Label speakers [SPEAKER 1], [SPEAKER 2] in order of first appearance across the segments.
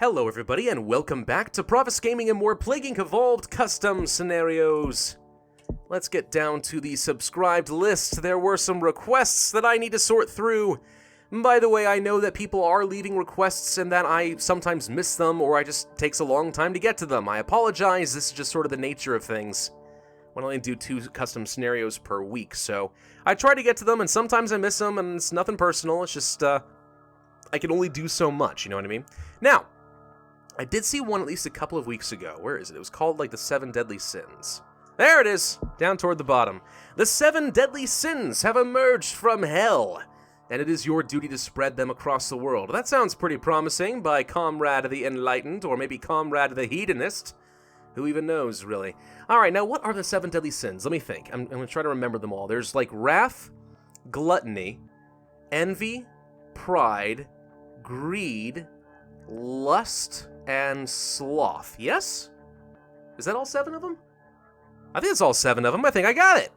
[SPEAKER 1] Hello everybody, and welcome back to Pravus Gaming and more Plague Inc. Evolved custom scenarios. Let's get down to the subscribed list. There were some requests that I need to sort through. By the way, I know that people are leaving requests and that I sometimes miss them, or I just takes a long time to get to them. I apologize, this is just sort of the nature of things. I only do 2 custom scenarios per week, so I try to get to them, and sometimes I miss them, and it's nothing personal, it's just, I can only do so much, you know what I mean? Now, I did see one at least a couple of weeks ago. Where is it? It was called, like, the 7 Deadly Sins. There it is! Down toward the bottom. The 7 Deadly Sins have emerged from hell, and it is your duty to spread them across the world. That sounds pretty promising by Comrade the Enlightened, or maybe Comrade the Hedonist. Who even knows, really? Alright, now what are the 7 Deadly Sins? Let me think. I'm going to try to remember them all. There's, like, wrath, gluttony, envy, pride, greed, lust, and sloth. Yes? Is that all 7 of them? I think it's all 7 of them. I think I got it.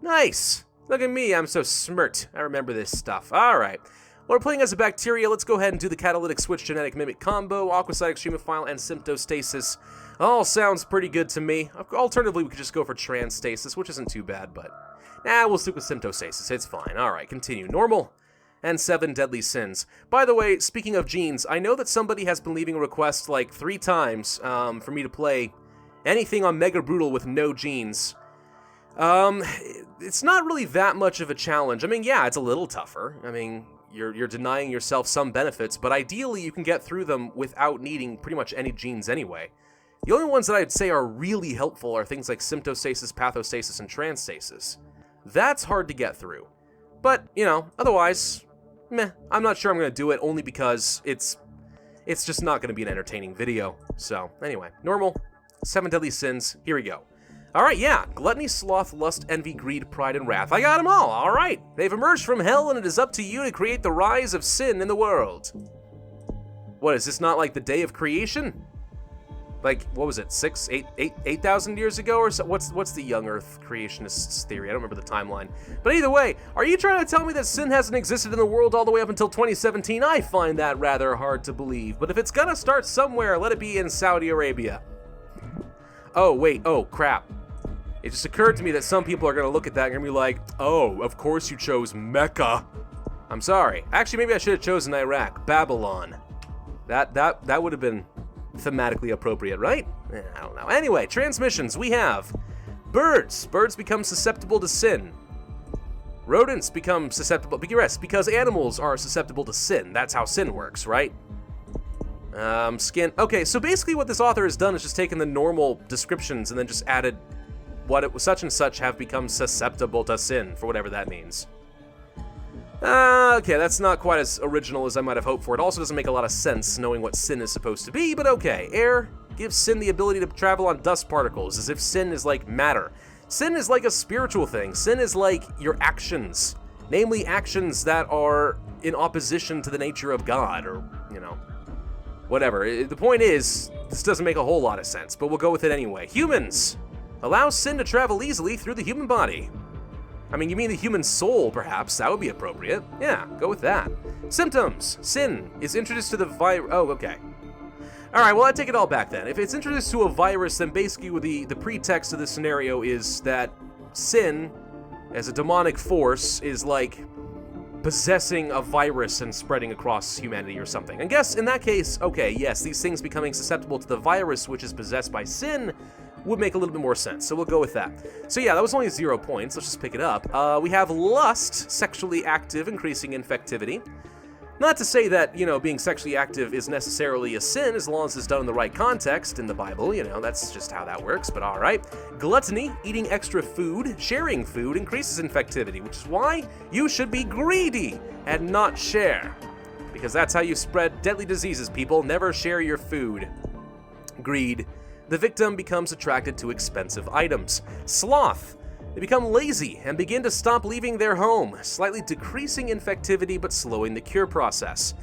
[SPEAKER 1] Nice. Look at me. I'm so smirked. I remember this stuff. All right. Well, we're playing as a bacteria. Let's go ahead and do the catalytic switch genetic mimic combo, aquasite extremophile, and symptostasis. All sounds pretty good to me. Alternatively, we could just go for transstasis, which isn't too bad, but we'll stick with symptostasis. It's fine. All right, continue. Normal. And 7 Deadly Sins. By the way, speaking of genes, I know that somebody has been leaving a request like 3 times for me to play anything on Mega Brutal with no genes. It's not really that much of a challenge. I mean, yeah, it's a little tougher. I mean, you're denying yourself some benefits, but ideally you can get through them without needing pretty much any genes anyway. The only ones that I'd say are really helpful are things like symptostasis, pathostasis, and transstasis. That's hard to get through. But, you know, otherwise, meh, I'm not sure I'm going to do it, only because it's just not going to be an entertaining video. So, anyway, normal, 7 Deadly Sins, here we go. Alright, yeah, gluttony, sloth, lust, envy, greed, pride, and wrath. I got them all, alright. They've emerged from hell, and it is up to you to create the rise of sin in the world. What, is this not like the day of creation? Like, what was it, 8,000 years ago, or so? What's the young Earth creationists' theory? I don't remember the timeline. But either way, are you trying to tell me that sin hasn't existed in the world all the way up until 2017? I find that rather hard to believe. But if it's gonna start somewhere, let it be in Saudi Arabia. Oh, wait, oh, crap. It just occurred to me that some people are gonna look at that and gonna be like, oh, of course you chose Mecca. I'm sorry. Actually, maybe I should have chosen Iraq. Babylon. That would have been thematically appropriate, right? I don't know. Anyway, transmissions. We have birds. Birds become susceptible to sin. Rodents become susceptible, yes, because animals are susceptible to sin. That's how sin works, right? Skin. Okay, so basically what this author has done is just taken the normal descriptions and then just added what it was such and such have become susceptible to sin, for whatever that means. Okay, that's not quite as original as I might have hoped for. It also doesn't make a lot of sense knowing what sin is supposed to be, but okay. Air gives sin the ability to travel on dust particles, as if sin is like matter. Sin is like a spiritual thing. Sin is like your actions, namely actions that are in opposition to the nature of God, or, you know, whatever. The point is, this doesn't make a whole lot of sense, but we'll go with it anyway. Humans allow sin to travel easily through the human body. I mean, you mean the human soul, perhaps. That would be appropriate. Yeah, go with that. Symptoms. Sin is introduced to the virus. Oh, okay. Alright, well, I take it all back then. If it's introduced to a virus, then basically the pretext of the scenario is that sin, as a demonic force, is like possessing a virus and spreading across humanity or something. I guess in that case, okay, yes, these things becoming susceptible to the virus, which is possessed by sin, would make a little bit more sense, so we'll go with that. So yeah, that was only 0 points, let's just pick it up. We have lust, sexually active, increasing infectivity. Not to say that, you know, being sexually active is necessarily a sin, as long as it's done in the right context in the Bible, you know, that's just how that works, but alright. Gluttony, eating extra food, sharing food, increases infectivity, which is why you should be greedy and not share. Because that's how you spread deadly diseases, people. Never share your food. Greed. The victim becomes attracted to expensive items. Sloth. They become lazy and begin to stop leaving their home, slightly decreasing infectivity but slowing the cure process.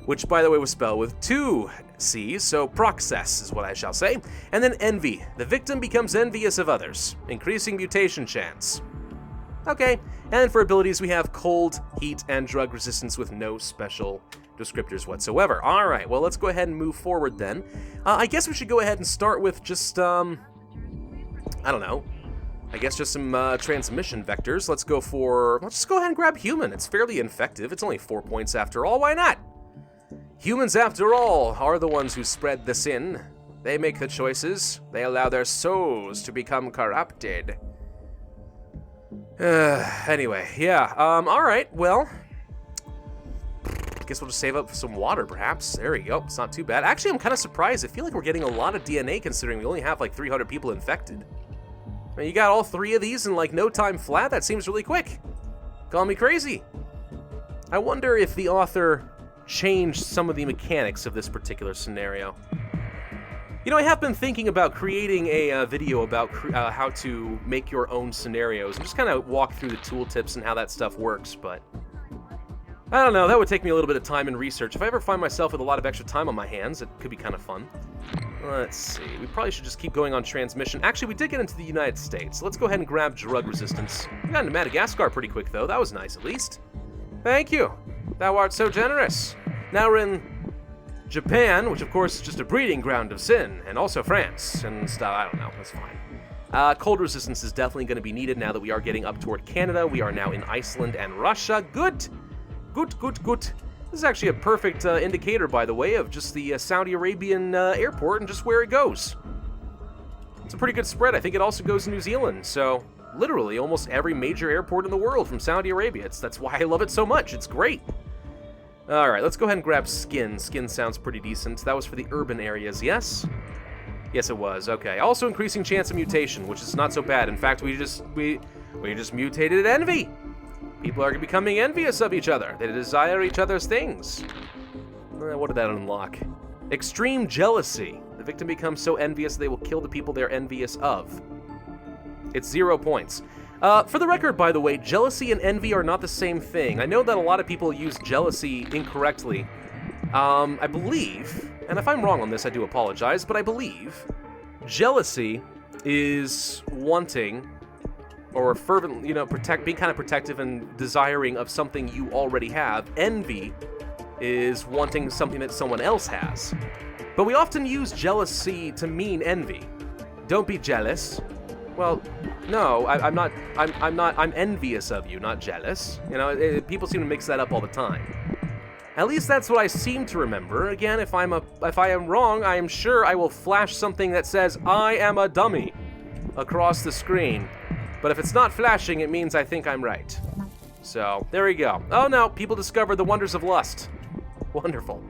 [SPEAKER 1] Which, by the way, was spelled with 2 C's, so process is what I shall say. And then envy. The victim becomes envious of others, increasing mutation chance. Okay, and for abilities we have cold, heat, and drug resistance with no special descriptors whatsoever. Alright, well let's go ahead and move forward then. I guess we should go ahead and start with just, I don't know. I guess just some transmission vectors. Let's just go ahead and grab human. It's fairly infective. It's only 4 points after all. Why not? Humans, after all, are the ones who spread the sin. They make the choices. They allow their souls to become corrupted. Anyway, yeah. Alright, well. I guess we'll just save up some water, perhaps. There we go. It's not too bad. Actually, I'm kind of surprised. I feel like we're getting a lot of DNA considering we only have like 300 people infected. I mean, you got all 3 of these in like no time flat? That seems really quick. Call me crazy. I wonder if the author changed some of the mechanics of this particular scenario. You know, I have been thinking about creating a video about how to make your own scenarios and just kind of walk through the tooltips and how that stuff works, but I don't know, that would take me a little bit of time and research. If I ever find myself with a lot of extra time on my hands, it could be kind of fun. Let's see, we probably should just keep going on transmission. Actually, we did get into the United States. Let's go ahead and grab drug resistance. We got into Madagascar pretty quick, though. That was nice, at least. Thank you. Thou art so generous. Now we're in Japan, which of course is just a breeding ground of sin, and also France, and stuff. I don't know, that's fine. Cold resistance is definitely going to be needed now that we are getting up toward Canada. We are now in Iceland and Russia. Good. Good, good, good. This is actually a perfect indicator, by the way, of just the Saudi Arabian airport and just where it goes. It's a pretty good spread. I think it also goes to New Zealand, so literally almost every major airport in the world from Saudi Arabia. That's why I love it so much. It's great. All right, let's go ahead and grab skin. Skin sounds pretty decent. That was for the urban areas, yes? Yes, it was. Okay. Also increasing chance of mutation, which is not so bad. In fact, we just mutated envy. People are becoming envious of each other. They desire each other's things. What did that unlock? Extreme jealousy. The victim becomes so envious they will kill the people they're envious of. It's 0 points. For the record, by the way, jealousy and envy are not the same thing. I know that a lot of people use jealousy incorrectly. I believe, and if I'm wrong on this, I do apologize, but I believe jealousy is wanting or fervently, being kind of protective and desiring of something you already have. Envy is wanting something that someone else has. But we often use jealousy to mean envy. Don't be jealous. Well, no, I'm not. I'm envious of you, not jealous. People seem to mix that up all the time. At least that's what I seem to remember. Again, if I am wrong, I am sure I will flash something that says "I am a dummy" across the screen. But if it's not flashing, it means I think I'm right. So, there we go. Oh no, people discovered the wonders of lust. Wonderful.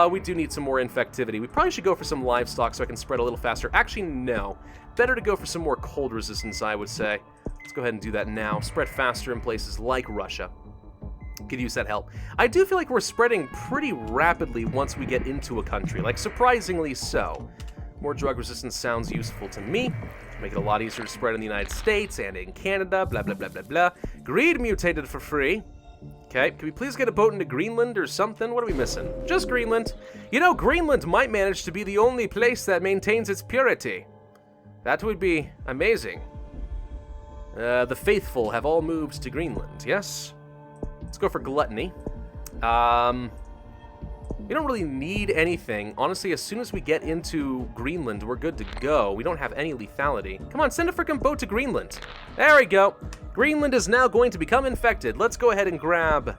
[SPEAKER 1] We do need some more infectivity. We probably should go for some livestock so I can spread a little faster. Actually, no. Better to go for some more cold resistance, I would say. Let's go ahead and do that now. Spread faster in places like Russia. Could use that help. I do feel like we're spreading pretty rapidly once we get into a country. Like, surprisingly so. More drug resistance sounds useful to me. Make it a lot easier to spread in the United States and in Canada, blah, blah, blah, blah, blah. Greed mutated for free. Okay, can we please get a boat into Greenland or something? What are we missing? Just Greenland. Greenland might manage to be the only place that maintains its purity. That would be amazing. The faithful have all moved to Greenland, yes? Let's go for gluttony. We don't really need anything. Honestly, as soon as we get into Greenland, we're good to go. We don't have any lethality. Come on, send a freaking boat to Greenland. There we go. Greenland is now going to become infected. Let's go ahead and grab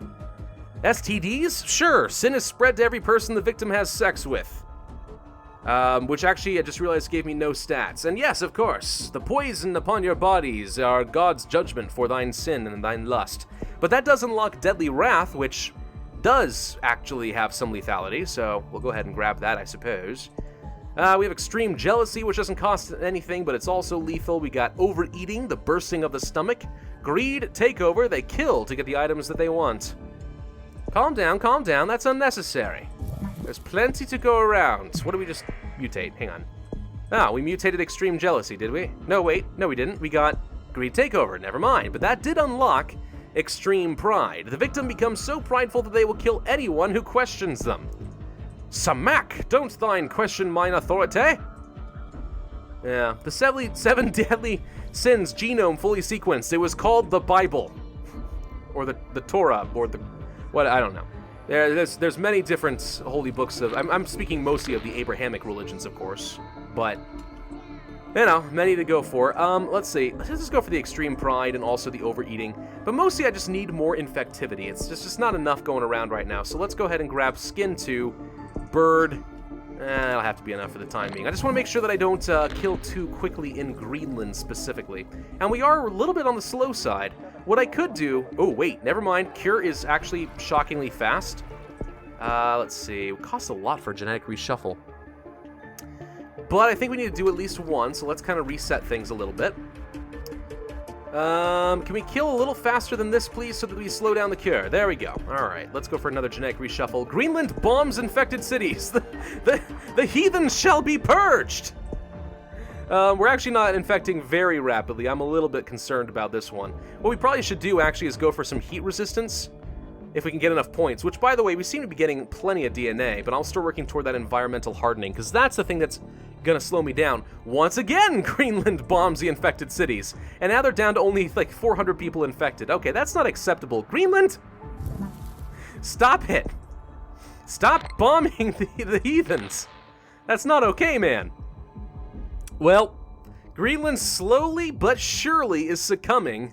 [SPEAKER 1] STDs? Sure, sin is spread to every person the victim has sex with. Which actually, I just realized gave me no stats. And yes, of course, the poison upon your bodies are God's judgment for thine sin and thine lust. But that does unlock deadly wrath, which does actually have some lethality, so we'll go ahead and grab that, I suppose. We have extreme jealousy, which doesn't cost anything, but it's also lethal. We got overeating, the bursting of the stomach. Greed, takeover, they kill to get the items that they want. Calm down, that's unnecessary. There's plenty to go around. What did we just mutate? Hang on. Ah, we mutated extreme jealousy, did we? No, wait, no we didn't. We got greed takeover, never mind. But that did unlock extreme pride. The victim becomes so prideful that they will kill anyone who questions them. Samak, don't thine question mine authority. Yeah, the seven deadly sins, genome fully sequenced. It was called the Bible. Or the Torah, or the... what, I don't know. There's many different holy books of... I'm speaking mostly of the Abrahamic religions, of course. But, you know, many to go for. Let's see. Let's just go for the extreme pride and also the overeating. But mostly I just need more infectivity. It's just not enough going around right now. So let's go ahead and grab skin 2, bird... that'll have to be enough for the time being. I just want to make sure that I don't kill too quickly in Greenland specifically. And we are a little bit on the slow side. What I could do... oh, wait, never mind. Cure is actually shockingly fast. Let's see. It costs a lot for a genetic reshuffle. But I think we need to do at least one, so let's kind of reset things a little bit. Can we kill a little faster than this, please, so that we slow down the cure? There we go. All right, let's go for another genetic reshuffle. Greenland bombs infected cities. The heathens shall be purged. We're actually not infecting very rapidly. I'm a little bit concerned about this one. What we probably should do, actually, is go for some heat resistance, if we can get enough points, which, by the way, we seem to be getting plenty of DNA, but I'm still working toward that environmental hardening, because that's the thing that's gonna slow me down. Once again, Greenland bombs the infected cities, and now they're down to only, like, 400 people infected. Okay, that's not acceptable. Greenland, stop it. Stop bombing the heathens. That's not okay, man. Well, Greenland slowly but surely is succumbing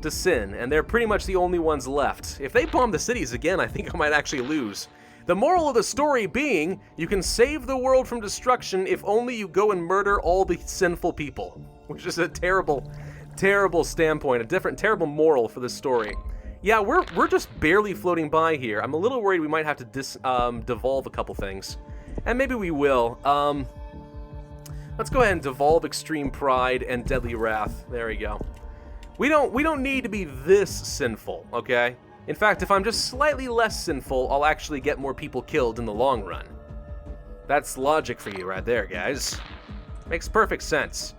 [SPEAKER 1] to sin, and they're pretty much the only ones left. If they bomb the cities again, I think I might actually lose. The moral of the story being, you can save the world from destruction if only you go and murder all the sinful people. Which is a terrible, terrible standpoint, a terrible moral for this story. Yeah, we're just barely floating by here. I'm a little worried we might have to devolve a couple things. And maybe we will. Let's go ahead and devolve Extreme Pride and Deadly Wrath. There we go. We don't need to be this sinful, okay? In fact, if I'm just slightly less sinful, I'll actually get more people killed in the long run. That's logic for you right there, guys. Makes perfect sense.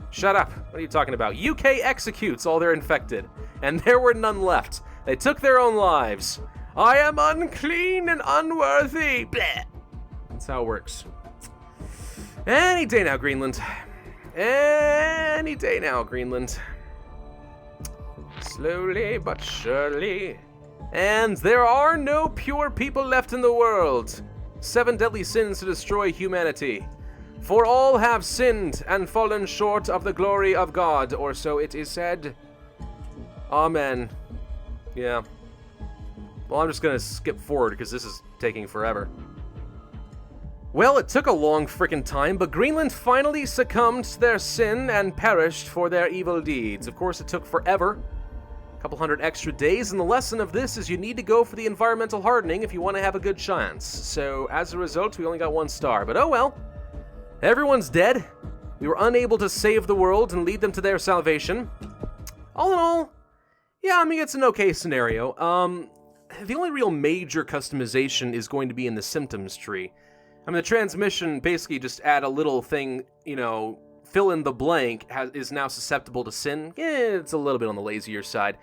[SPEAKER 1] Shut up. What are you talking about? UK executes all their infected, and there were none left. They took their own lives. I am unclean and unworthy. Blech. That's how it works. Any day now, Greenland. Any day now, Greenland. Slowly but surely. And there are no pure people left in the world. 7 deadly sins to destroy humanity. For all have sinned and fallen short of the glory of God, or so it is said. Amen. Yeah. Well, I'm just gonna skip forward because this is taking forever. Well, it took a long frickin' time, but Greenland finally succumbed to their sin and perished for their evil deeds. Of course, it took forever. A couple hundred extra days, and the lesson of this is you need to go for the environmental hardening if you want to have a good chance. So, as a result, we only got 1 star, but oh well. Everyone's dead. We were unable to save the world and lead them to their salvation. All in all, yeah, I mean, it's an okay scenario. The only real major customization is going to be in the symptoms tree. I mean, the transmission basically just add a little thing, you know, fill in the blank is now susceptible to sin. It's a little bit on the lazier side.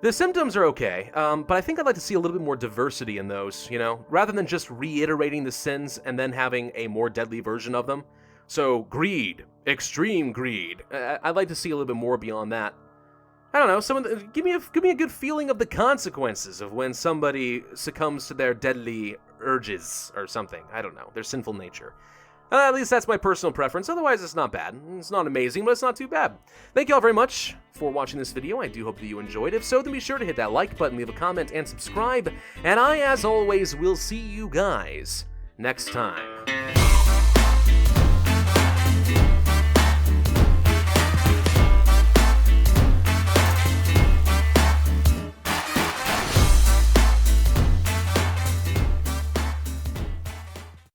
[SPEAKER 1] The symptoms are okay, but I think I'd like to see a little bit more diversity in those, you know, rather than just reiterating the sins and then having a more deadly version of them. So, greed, extreme greed. I'd like to see a little bit more beyond that. I don't know, give me a good feeling of the consequences of when somebody succumbs to their deadly urges or something. I don't know, their sinful nature. At least that's my personal preference. Otherwise, it's not bad. It's not amazing, but it's not too bad. Thank you all very much for watching this video. I do hope that you enjoyed. If so, then be sure to hit that like button, leave a comment, and subscribe. And I, as always, will see you guys next time.